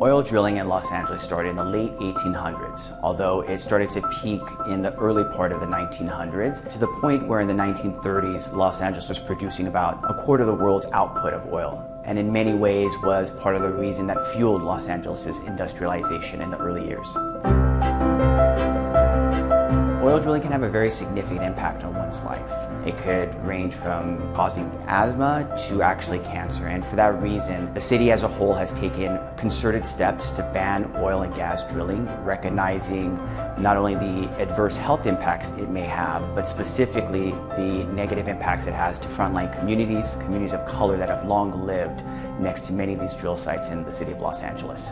Oil drilling in Los Angeles started in the late 1800s, although it started to peak in the early part of the 1900s, to the point where in the 1930s, Los Angeles was producing about a quarter of the world's output of oil, and in many ways was part of the reason that fueled Los Angeles' industrialization in the early years. Oil drilling can have a very significant impact on one's life. It could range from causing asthma to actually cancer, and for that reason, the city as a whole has taken concerted steps to ban oil and gas drilling, recognizing not only the adverse health impacts it may have, but specifically the negative impacts it has to frontline communities, communities of color that have long lived next to many of these drill sites in the city of Los Angeles.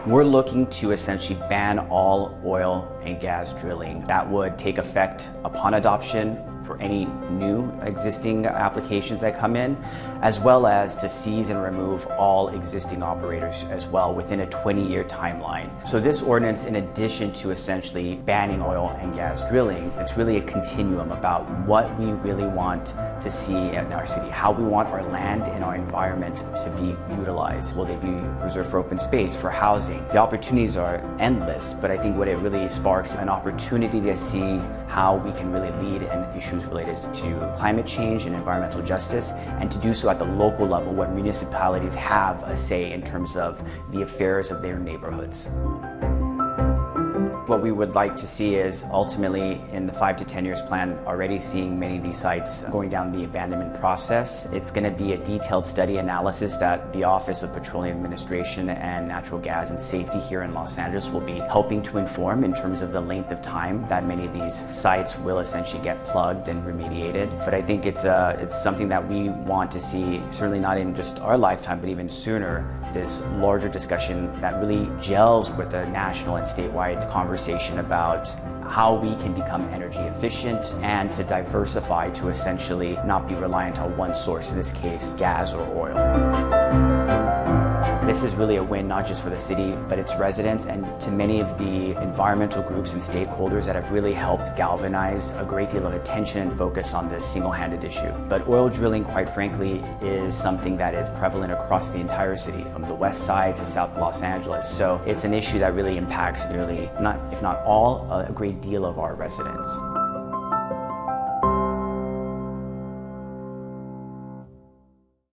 We're looking to essentially ban all oil and gas drilling. That would take effect upon adoption for any new existing applications that come in, as well as to seize and remove all existing operators as well within a 20-year timeline. So this ordinance, in addition to essentially banning oil and gas drilling, it's really a continuum about what we really want to see in our city, how we want our land and our environment to be utilized. Will they be reserved for open space, for housing? The opportunities are endless, but I think what it really sparks an opportunity to see how we can really lead in issues related to climate change and environmental justice, and to do so at the local level where municipalities have a say in terms of the affairs of their neighborhoods. What we would like to see is ultimately in the 5 to 10 years plan already seeing many of these sites going down the abandonment process. It's going to be a detailed study analysis that the Office of Petroleum Administration and Natural Gas and Safety here in Los Angeles will be helping to inform in terms of the length of time that many of these sites will essentially get plugged and remediated. But I think it's something that we want to see, certainly not in just our lifetime, but even sooner, this larger discussion that really gels with a national and statewide conversation about how we can become energy efficient and to diversify to essentially not be reliant on one source, in this case, gas or oil. This is really a win not just for the city, but its residents and to many of the environmental groups and stakeholders that have really helped galvanize a great deal of attention and focus on this single-handed issue. But oil drilling, quite frankly, is something that is prevalent across the entire city, from the west side to South Los Angeles. So it's an issue that really impacts nearly, if not all, a great deal of our residents.